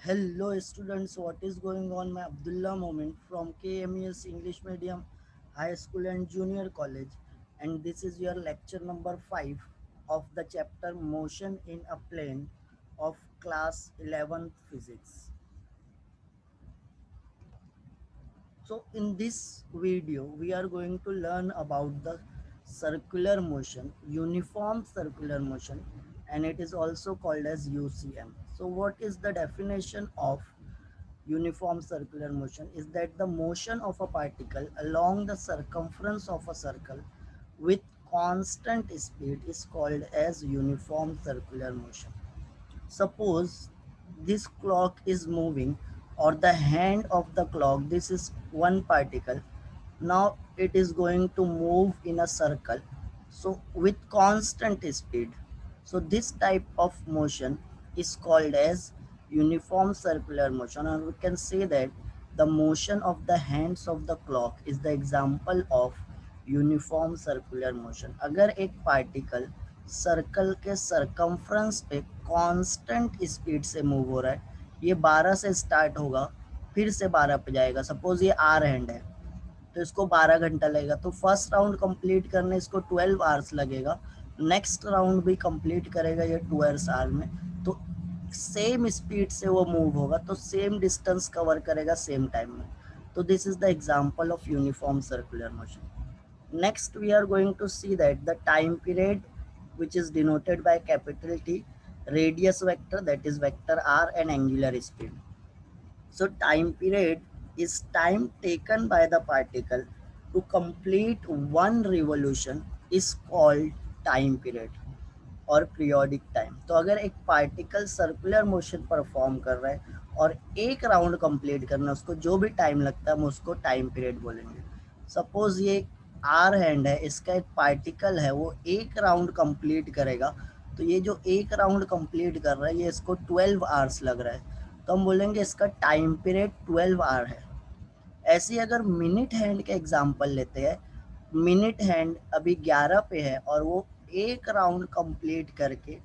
Hello students, what is going on? मैं Abdullah Momin from KMES English Medium High School and Junior College, and this is your lecture number 5 of the chapter Motion in a Plane of class 11th Physics. So in this video we are going to learn about the circular motion, uniform circular motion, and it is also called as UCM. So what is the definition of uniform circular motion? Is that the motion of a particle along the circumference of a circle with constant speed is called as uniform circular motion. Suppose this clock is moving, or the hand of the clock, this is one particle. Now it is going to move in a circle, so with constant speed. So this type of motion is called as uniform circular motion, or we can say that the motion of the hands of the clock is the example of uniform circular motion. अगर एक particle circle के circumference पे constant speed से move हो रहा है, ये 12 से स्टार्ट होगा, फिर से 12 पे जाएगा. सपोज ये आर हैंड है तो इसको 12 घंटा लगेगा, तो फर्स्ट राउंड कंप्लीट करने इसको 12 आवर्स लगेगा. नेक्स्ट राउंड भी कंप्लीट करेगा ये 2 आवर में. तो सेम स्पीड से वो मूव होगा, तो सेम डिस्टेंस कवर करेगा सेम टाइम में. तो this is the example of uniform circular motion. Next, we are going to see that the time period, which is denoted by capital T, radius vector, that is vector r, and angular speed. So time period is time taken by the particle to complete one revolution is called time period और periodic time. तो अगर एक particle circular motion perform कर रहा है और एक round complete करना है, उसको जो भी टाइम लगता है हम उसको टाइम पीरियड बोलेंगे. सपोज ये आर हैंड है, इसका एक पार्टिकल है, वो एक राउंड कंप्लीट करेगा, तो ये जो एक राउंड कंप्लीट कर रहा है ये इसको 12 आवर्स लग रहा है, तो हम बोलेंगे इसका टाइम पीरियड 12 आवर है. ऐसे ही अगर मिनट हैंड के एग्जांपल लेते हैं, मिनट हैंड अभी 11 पे है और वो एक राउंड कंप्लीट करके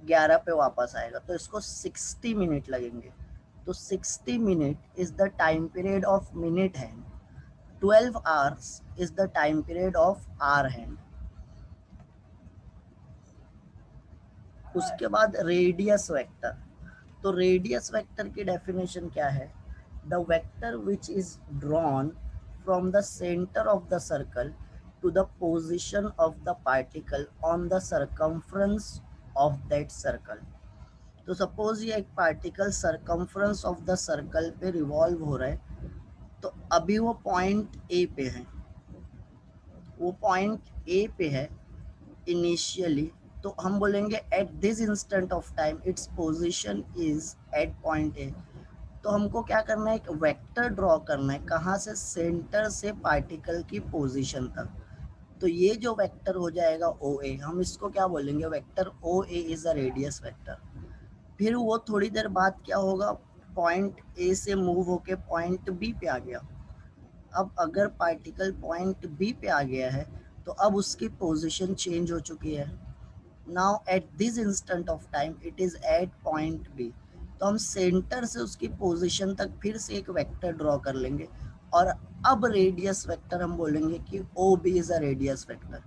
11 पे वापस आएगा, तो इसको 60 मिनट लगेंगे. तो 60 minute is the time period of minute hand. 12 hours is the time period of hour hand. उसके बाद रेडियस वेक्टर. तो रेडियस वेक्टर की डेफिनेशन क्या है? The vector which is drawn from the centre of the circle to the position of the particle on the circumference of that circle. तो suppose ये एक particle circumference of the circle पे revolve हो रहा है, तो अभी वो पॉइंट ए पे है, वो पॉइंट ए पे है इनिशियली, तो हम बोलेंगे at this instant of time its position is at point A. तो हमको क्या करना है, एक वेक्टर ड्रॉ करना है, कहाँ से? सेंटर से पार्टिकल की पोजीशन तक. तो ये जो वेक्टर हो जाएगा ओ ए, हम इसको क्या बोलेंगे? Vector O A is a radius vector. फिर वो थोड़ी देर बाद क्या होगा, पॉइंट ए से मूव होके पॉइंट बी पे आ गया. अब अगर पार्टिकल पॉइंट बी पे आ गया है तो अब उसकी पोजीशन चेंज हो चुकी है. Now at this instant of time it is at point B. तो हम सेंटर से उसकी पोजीशन तक फिर से एक वेक्टर ड्रॉ कर लेंगे, और अब रेडियस वेक्टर हम बोलेंगे कि O B is a radius vector.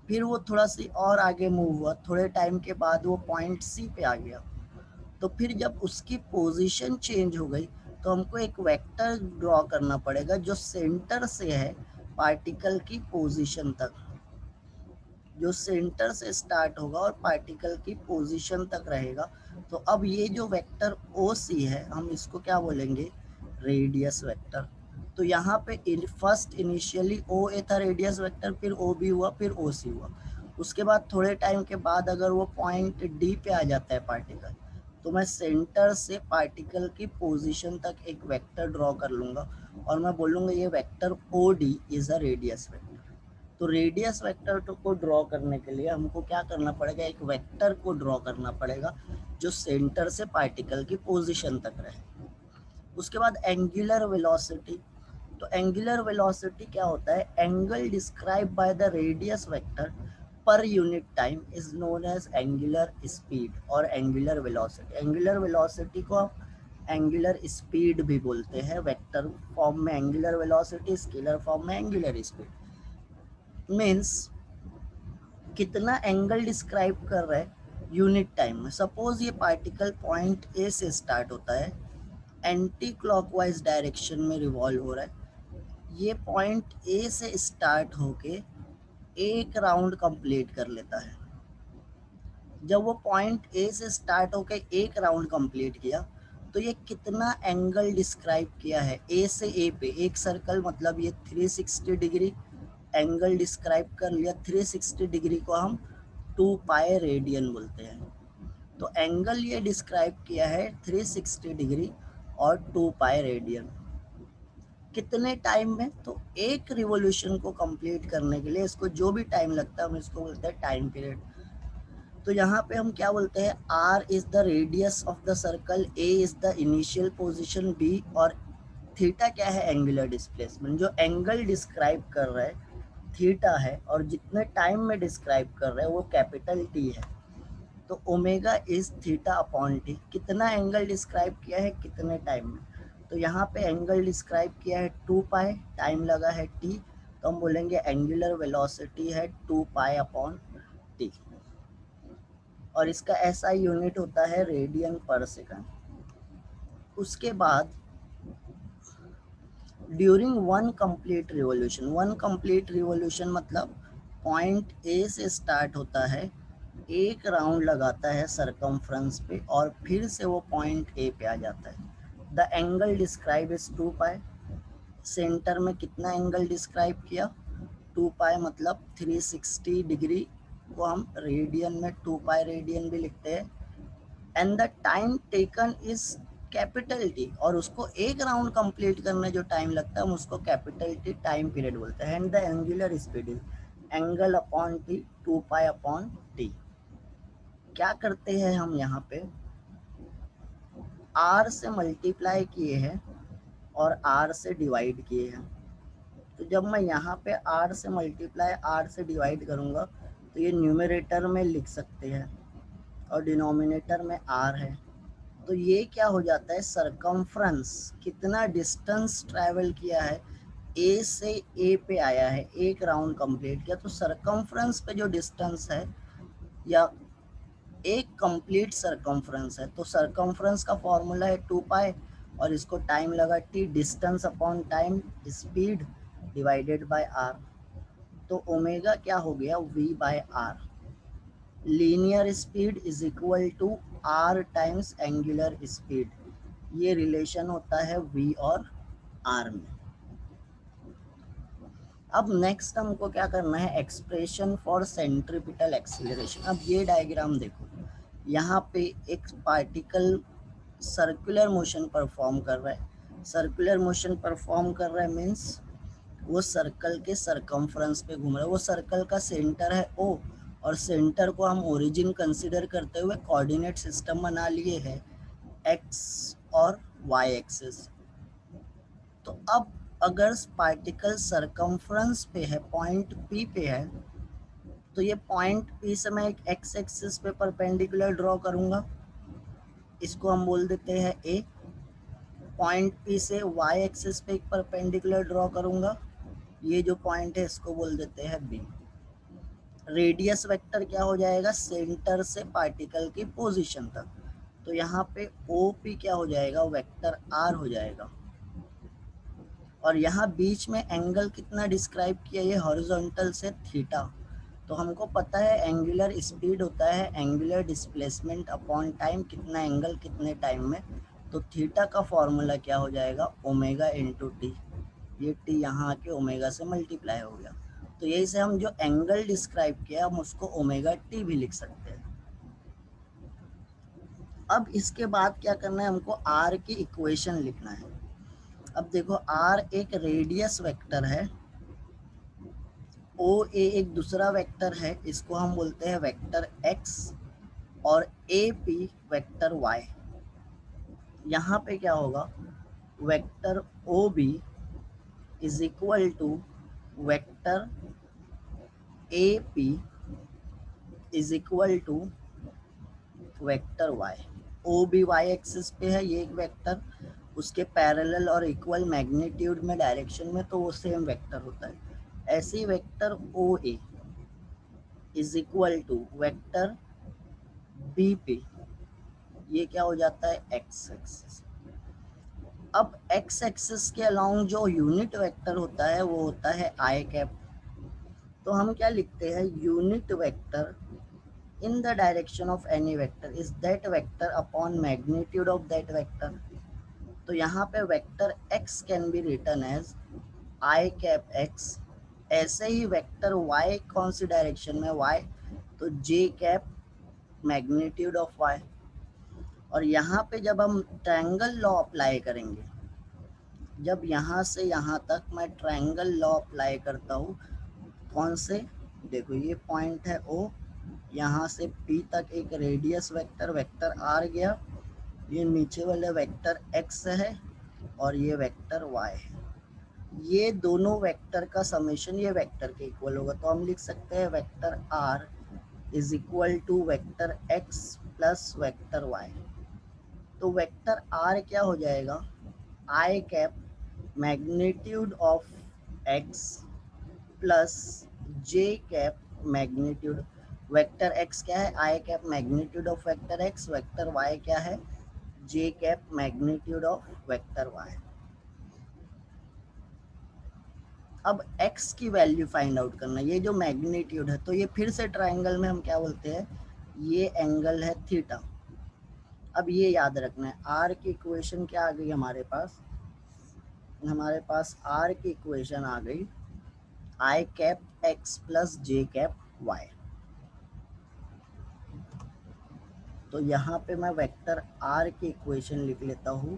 फिर वो थोड़ा सी और आगे मूव हुआ, थोड़े टाइम के बाद वो पॉइंट सी पे आ गया. तो फिर जब उसकी पोजीशन चेंज हो गई, तो हमको एक वेक्टर ड्रॉ करना पड़ेगा जो सेंटर से है पार्टिकल की पोजीशन तक, जो सेंटर से स्टार्ट होगा और पार्टिकल की पोजीशन तक रहेगा. तो अब ये जो वेक्टर ओ सी है, हम इसको क्या बोलेंगे? Radius vector. तो यहाँ पे फर्स्ट इनिशियली ओ ए था रेडियस वेक्टर, फिर ओ बी हुआ, फिर ओ सी हुआ. उसके बाद थोड़े टाइम के बाद अगर वो पॉइंट डी पे आ जाता है पार्टिकल, तो मैं सेंटर से पार्टिकल की पोजीशन तक एक वेक्टर ड्रॉ कर लूँगा, और मैं बोलूँगा ये vector O D is a radius vector. तो रेडियस वेक्टर को ड्रॉ करने के लिए हमको क्या करना पड़ेगा? एक वेक्टर को ड्रॉ करना पड़ेगा जो सेंटर से पार्टिकल की पोजीशन तक रहे. उसके बाद एंगुलर वेलोसिटी. तो एंगुलर वेलोसिटी क्या होता है? Angle describe by the radius vector per unit time is known as angular speed और एंगुलर वेलोसिटी. एंगुलर वेलोसिटी को एंगुलर स्पीड भी बोलते हैं, वेक्टर फॉर्म में एंगुलर वेलोसिटी, स्केलर फॉर्म में एंगुलर स्पीड। मीन्स कितना एंगल डिस्क्राइब कर रहा है यूनिट टाइम में। सपोज ये पार्टिकल पॉइंट ए से स्टार्ट होता है, एंटी क्लॉकवाइज डायरेक्शन में रिवॉल्व हो रहा है, ये पॉइंट ए से स्टार्ट होके एक राउंड कंप्लीट कर लेता है। जब वो पॉइंट ए से स्टार्ट होके एक राउंड कंप्लीट किया तो ये कितना एंगल डिस्क्राइब किया है ए से ए पे, एक सर्कल मतलब ये 360 डिग्री एंगल डिस्क्राइब कर लिया। 360 डिग्री को हम 2 पाई रेडियन बोलते हैं। तो एंगल ये डिस्क्राइब किया है 360 डिग्री और 2 पाई रेडियन। कितने टाइम में? तो एक रिवॉल्यूशन को कंप्लीट करने के लिए इसको जो भी टाइम लगता है हम इसको बोलते हैं टाइम पीरियड। तो यहाँ पे हम क्या बोलते हैं, R is the radius of the circle, A is the initial position B, और थीटा क्या है, एंगुलर डिस्प्लेसमेंट। जो एंगल डिस्क्राइब कर रहा है थीटा है, और जितने टाइम में डिस्क्राइब कर रहा है वो कैपिटल टी है। तो omega is theta upon T. कितना एंगल डिस्क्राइब किया है कितने टाइम में? तो यहाँ पे एंगल डिस्क्राइब किया है 2 पाई, टाइम लगा है टी, तो हम बोलेंगे एंगुलर वेलोसिटी है 2 पाई अपॉन टी, और इसका एसआई यूनिट होता है रेडियन पर सेकंड। उसके बाद ड्यूरिंग वन कंप्लीट रिवॉल्यूशन मतलब पॉइंट ए से स्टार्ट होता है, एक राउंड लगाता है सरकमफ्रेंस पे, और फिर से वो पॉइंट ए पे आ जाता है। The angle describe is 2 pi. Centre में कितना एंगल डिस्क्राइब किया, 2 पाई, मतलब 360 डिग्री को हम रेडियन में 2 पाई रेडियन भी लिखते हैं। And the time taken is capital T, और उसको एक राउंड कंप्लीट करने जो टाइम लगता है हम उसको कैपिटल टी टाइम पीरियड बोलते हैं। And the angular speed is angle upon T 2 pi upon T. क्या करते हैं हम यहाँ पे, आर से मल्टीप्लाई किए हैं और आर से डिवाइड किए हैं। तो जब मैं यहाँ पे आर से मल्टीप्लाई आर से डिवाइड करूँगा तो ये न्यूमरेटर में लिख सकते हैं और डिनोमिनेटर में आर है। तो ये क्या हो जाता है, सरकमफ्रेंस कितना डिस्टेंस ट्रैवल किया है, ए से ए पे आया है, एक राउंड कंप्लीट किया, तो सरकमफ्रेंस पे जो डिस्टेंस है या एक कंप्लीट सरकमफ्रेंस है, तो सरकमफ्रेंस का फॉर्मूला है 2 पाई, और इसको टाइम लगा T, distance upon time, speed divided by are. तो ओमेगा क्या हो गया, V by R. Linear speed is equal to R times angular speed. ये रिलेशन होता है वी और आर में। अब नेक्स्ट हमको क्या करना है, एक्सप्रेशन फॉर सेंट्रीपिटल एक्सीलरेशन। अब ये डायग्राम देखो, यहाँ पे एक पार्टिकल सर्कुलर मोशन परफॉर्म कर रहा है। सर्कुलर मोशन परफॉर्म कर रहा है मीन्स वो सर्कल के सरकमफ्रेंस पे घूम रहा है। वो सर्कल का सेंटर है ओ, और सेंटर को हम ओरिजिन कंसीडर करते हुए कोऑर्डिनेट सिस्टम बना लिए हैं एक्स और वाई एक्सिस। तो अब अगर पार्टिकल सरकमफ्रेंस पे है, पॉइंट पी पे है, तो ये पॉइंट पी से मैं एक एक्स एक्सिस पे परपेंडिकुलर ड्रॉ करूंगा, इसको हम बोल देते हैं ए। पॉइंट पी से वाई एक्सिस पे एक परपेंडिकुलर ड्रॉ करूंगा, ये जो पॉइंट है इसको बोल देते हैं बी। रेडियस वेक्टर क्या हो जाएगा, सेंटर से पार्टिकल की पोजीशन तक। तो यहाँ पे ओ पी क्या हो जाएगा, वेक्टर आर हो जाएगा। और यहाँ बीच में एंगल कितना डिस्क्राइब किया, ये हॉरिजॉन्टल से थीटा। तो हमको पता है एंगुलर स्पीड होता है एंगुलर डिस्प्लेसमेंट अपॉन टाइम, कितना एंगल कितने टाइम में। तो थीटा का फॉर्मूला क्या हो जाएगा, ओमेगा इंटू टी। ये टी यहाँ आके ओमेगा से मल्टीप्लाई हो गया। तो यही से हम जो एंगल डिस्क्राइब किया हम उसको ओमेगा टी भी लिख सकते हैं। अब इसके बाद क्या करना है, हमको आर की इक्वेशन लिखना है। अब देखो आर एक रेडियस वेक्टर है, ओ ए एक दूसरा वेक्टर है, इसको हम बोलते हैं वेक्टर एक्स, और ए पी वेक्टर वाई। यहाँ पे क्या होगा, vector O B is equal to vector A P is equal to vector Y. O B Y axis पे है ये एक वेक्टर, उसके पैरेलल और इक्वल मैग्नीट्यूड में डायरेक्शन में, तो वो सेम वेक्टर होता है। ऐसे ही vector O A is equal to vector B पे, ये क्या हो जाता है एक्स एक्सिस। अब एक्स एक्सिस के अलाउंग जो यूनिट वेक्टर होता है वो होता है आई कैप। तो हम क्या लिखते हैं, unit vector in the direction of any vector is that vector upon magnitude of that vector। तो यहाँ पे vector x can be written as i cap x। ऐसे ही वेक्टर y कौन सी डायरेक्शन में, y, तो j cap magnitude of y। और यहाँ पे जब हम ट्रायंगल लॉ अप्लाई करेंगे, जब यहाँ से यहाँ तक मैं ट्रायंगल लॉ अप्लाई करता हूँ, कौन से, देखो ये पॉइंट है O, यहाँ से P तक एक रेडियस वेक्टर वेक्टर R गया, ये नीचे वाले वेक्टर x है और ये वेक्टर y है। ये दोनों वेक्टर का समेशन ये वेक्टर के इक्वल होगा, तो हम लिख सकते हैं vector R is equal to vector x plus vector y। तो वेक्टर R क्या हो जाएगा, i cap magnitude of x plus j cap magnitude, vector x क्या है, i cap magnitude of vector x, vector y क्या है, j cap magnitude of vector y। अब x की वैल्यू फाइंड आउट करना, ये जो मैग्नीट्यूड है, तो ये फिर से ट्रायंगल में हम क्या बोलते हैं, ये एंगल है थीटा। अब ये याद रखना है, r की इक्वेशन क्या आ गई हमारे पास, r की इक्वेशन आ गई आई कैप x प्लस जे कैप y। तो यहाँ पे मैं वेक्टर r की इक्वेशन लिख लेता हूँ,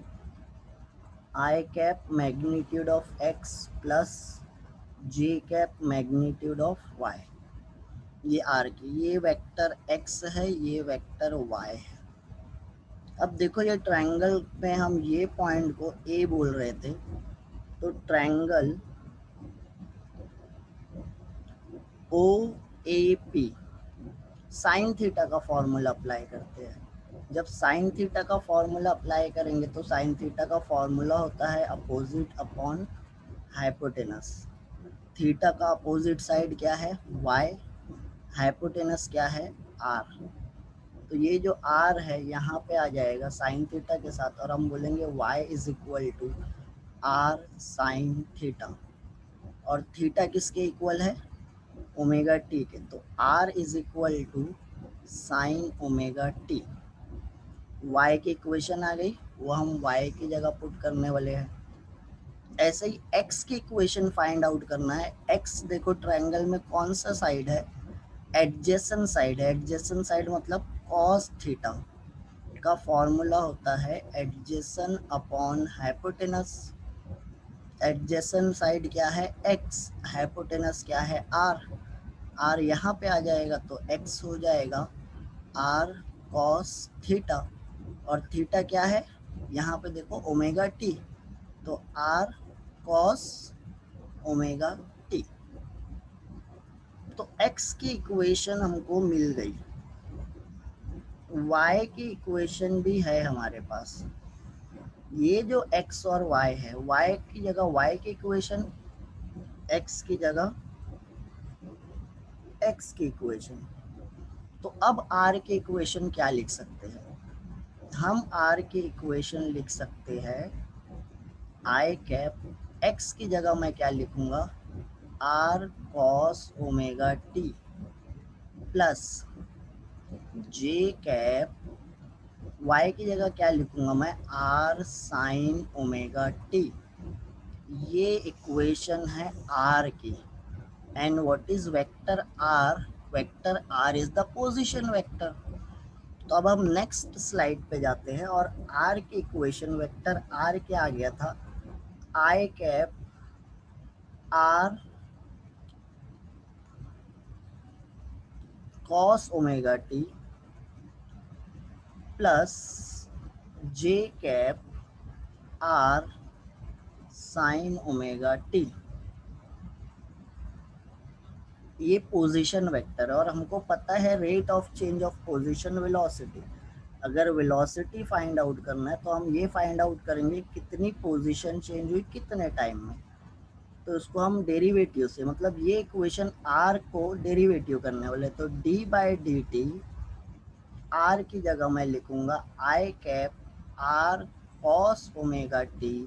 i cap magnitude of x plus J cap magnitude of y। ये r की, ये वेक्टर x है, ये वेक्टर y है। अब देखो ये ट्रायंगल में हम ये पॉइंट को a बोल रहे थे, तो triangle O A P sine theta का फॉर्मूला अप्लाई करते हैं। जब साइन थीटा का फॉर्मूला अप्लाई करेंगे तो साइन थीटा का फॉर्मूला होता है अपोजिट अपॉन हाइपोटेनस। थीटा का अपोजिट साइड क्या है, y, हाइपोटेनस क्या है, r। तो ये जो r है यहाँ पे आ जाएगा साइन थीटा के साथ, और हम बोलेंगे y is equal to r sine theta. और थीटा किसके इक्वल है, ओमेगा टी के, तो r is equal to sine omega T. y की इक्वेशन आ गई, वो हम y की जगह पुट करने वाले हैं। ऐसे ही x की इक्वेशन फाइंड आउट करना है। x देखो ट्रायंगल में कौन सा साइड है, एडजेसेंट साइड है। एडजेसेंट साइड मतलब cos थीटा का फॉर्मूला होता है adjacent upon hypotenuse. Adjacent side क्या है x, हाइपोटेनस क्या है r। r यहाँ पे आ जाएगा तो x हो जाएगा r cos थीटा, और थीटा क्या है यहाँ पे देखो ओमेगा टी, तो r cos ओमेगा टी। तो x की इक्वेशन हमको मिल गई, y की इक्वेशन भी है हमारे पास। ये जो x और y है, y की जगह y की इक्वेशन, x की जगह x की इक्वेशन। तो अब r की इक्वेशन क्या लिख सकते हैं, हम r की इक्वेशन लिख सकते हैं आई कैप, x की जगह मैं क्या लिखूंगा, r cos omega T plus j cap, y की जगह क्या लिखूंगा मैं, r साइन ओमेगा टी। ये इक्वेशन है r की। And what is vector r, vector r is the position vector. तो अब हम नेक्स्ट स्लाइड पे जाते हैं, और r की इक्वेशन वेक्टर r क्या आ गया था, i cap r cos omega T plus j cap r sine omega T. ये पोजीशन वेक्टर है, और हमको पता है rate of change of position velocity. अगर वेलोसिटी फाइंड आउट करना है तो हम ये फाइंड आउट करेंगे कितनी पोजीशन चेंज हुई कितने टाइम में। तो इसको हम डेरिवेटिव से, मतलब ये इक्वेशन आर को डेरिवेटिव करने वाले, तो d by D t, r की जगह मैं लिखूंगा i cap are cos omega T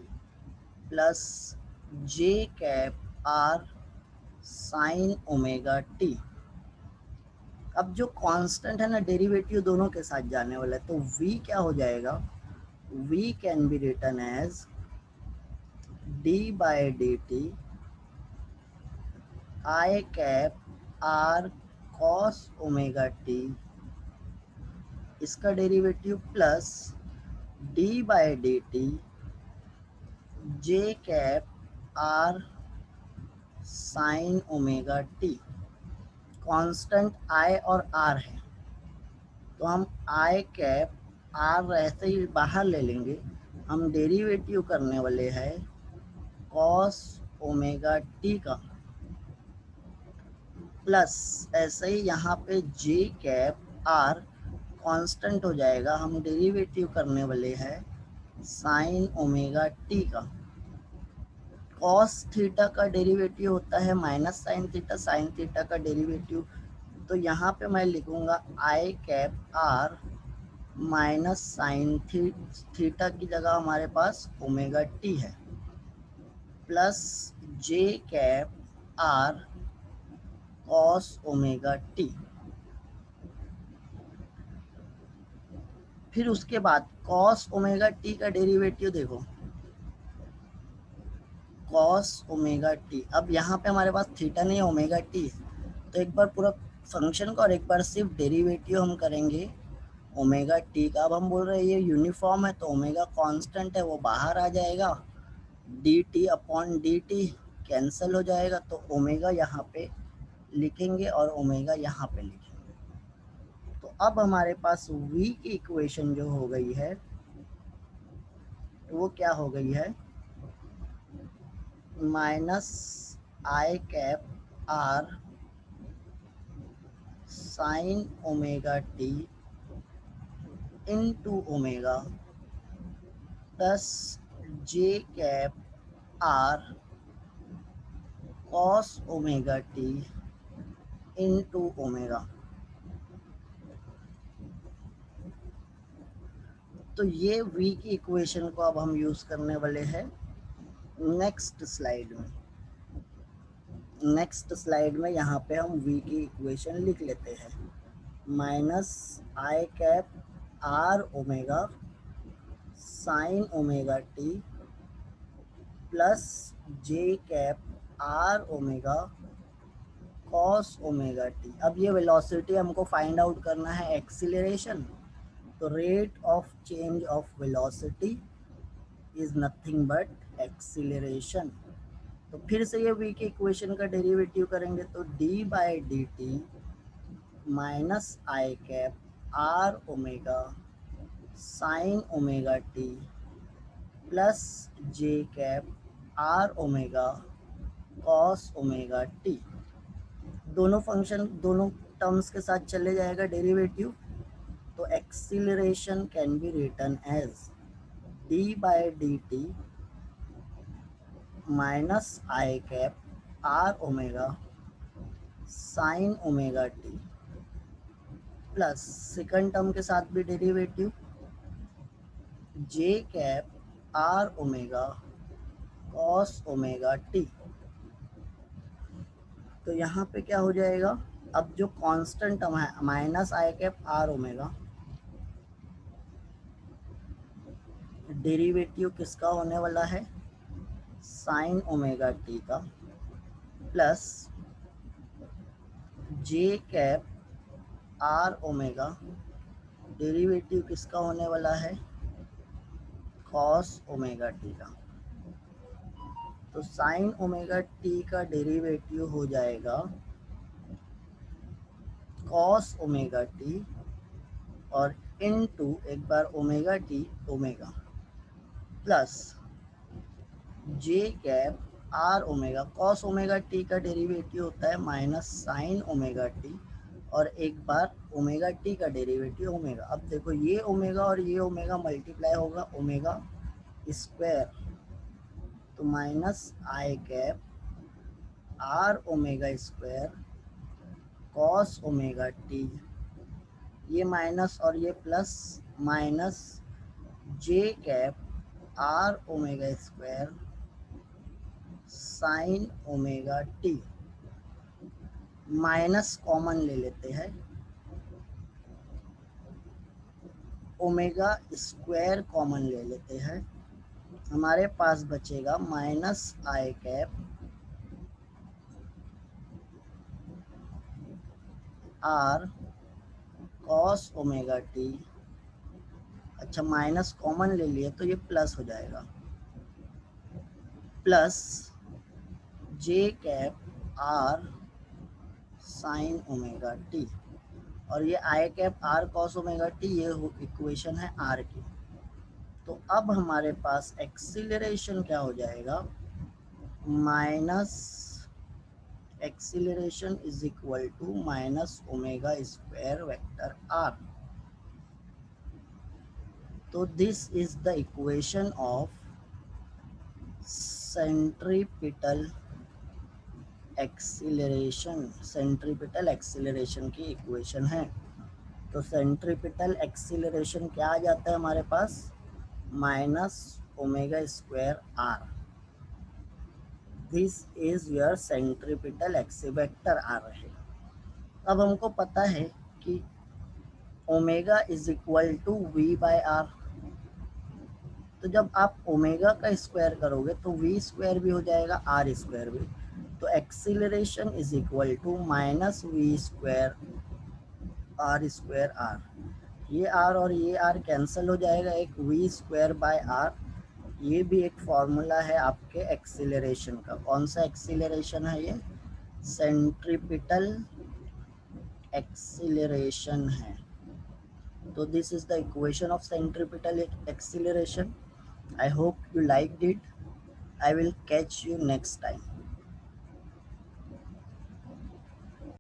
plus J cap are sine omega T. अब जो कांस्टेंट है ना, डेरिवेटिव दोनों के साथ जाने वाला है, तो v क्या हो जाएगा, v can be written as d by D t i cap are cos omega t, इसका derivative plus d by D t j cap are sine omega t. Constant i और r है, तो हम आई cap are ऐसे ही बाहर ले लेंगे, हम डेरिवेटिव करने वाले हैं कॉस ओमेगा टी का, प्लस ऐसे ही यहाँ पे जे कैप आर कांस्टेंट हो जाएगा, हम डेरिवेटिव करने वाले हैं साइन ओमेगा टी का। कॉस थीटा का डेरिवेटिव होता है minus sine theta, sine theta का डेरिवेटिव, तो यहाँ पे मैं लिखूंगा i cap r minus sine theta की जगह हमारे पास ओमेगा टी है, plus J cap are cos omega t. फिर उसके बाद कॉस ओमेगा टी का डेरिवेटिव देखो, कॉस ओमेगा टी, अब यहाँ पे हमारे पास थीटा नहीं ओमेगा टी है, तो एक बार पूरा फंक्शन का और एक बार सिर्फ डेरिवेटिव हम करेंगे ओमेगा टी का। अब हम बोल रहे हैं ये यूनिफॉर्म है, तो ओमेगा कांस्टेंट है वो बाहर आ जाएगा, D T upon D T cancel हो जाएगा, तो ओमेगा यहाँ पे लिखेंगे और ओमेगा यहाँ पे लिखेंगे। तो अब हमारे पास v की इक्वेशन जो हो गई है वो क्या हो गई है, minus I cap are sine omega T into omega plus J cap are cos omega T into omega. तो ये v की इक्वेशन को अब हम यूज करने वाले हैं नेक्स्ट स्लाइड में। नेक्स्ट स्लाइड में यहाँ पे हम v की इक्वेशन लिख लेते हैं, minus I cap are omega sine omega T plus J cap are omega cos omega T. अब ये वेलोसिटी हमको फाइंड आउट करना है एक्सीलरेशन, तो rate of change of velocity is nothing but acceleration. तो फिर से ये v की इक्वेशन का डेरिवेटिव करेंगे, तो d by D T minus I cap are omega sine omega T plus J cap are omega cos omega T. दोनों function दोनों टर्म्स के साथ चले जाएगा डेरिवेटिव, तो acceleration can be written as d by D T minus I cap are omega sine omega T plus second term के साथ भी derivative J cap are omega cos omega T. तो यहाँ पे क्या हो जाएगा, अब जो कांस्टेंट टर्म है minus I cap are omega, derivative किसका होने वाला है साइन ओमेगा टी का, plus J cap are omega, derivative किसका होने वाला है कॉस ओमेगा टी का। तो साइन ओमेगा टी का डेरिवेटिव हो जाएगा कॉस ओमेगा टी और इनटू एक बार omega t omega plus J cap are omega, cos omega T का डेरिवेटिव होता है माइनस साइन ओमेगा टी और एक बार ओमेगा टी का डेरिवेटिव ओमेगा। अब देखो ये ओमेगा और ये ओमेगा मल्टीप्लाई होगा ओमेगा स्क्वायर, तो minus I cap are omega square cos omega T, ये माइनस और ये plus, minus J cap are omega square sine omega T. Minus common ले लेते हैं, ओमेगा स्क्वायर कॉमन ले लेते हैं, हमारे पास बचेगा minus I cap are cos omega t. अच्छा माइनस कॉमन ले लिए तो ये प्लस हो जाएगा, plus J cap are sine omega t, और ये i cap are cos omega T, ये इक्वेशन है आर की। तो अब हमारे पास एक्सीलरेशन क्या हो जाएगा, minus acceleration is equal to minus omega square vector r. तो this is the equation of centripetal acceleration, centripetal acceleration की इक्वेशन है। तो सेंट्रीपिटल एक्सीलरेशन क्या आ जाता है हमारे पास, minus omega square r. This is your centripetal vector r रहेगा। अब हमको पता है कि omega is equal to v by are, तो जब आप ओमेगा का स्क्वायर करोगे तो वी स्क्वायर भी हो जाएगा आर स्क्वायर भी। तो acceleration is equal to minus V square R square R, ये आर और ये आर कैंसिल हो जाएगा, एक वी स्क्वायर बाय आर। ये भी एक फॉर्मूला है आपके एक्सीलरेशन का। कौन सा एक्सीलरेशन है ये, सेंट्रीपिटल एक्सीलरेशन है। So this is the equation of centripetal acceleration. I hope you liked it. I will catch you next time.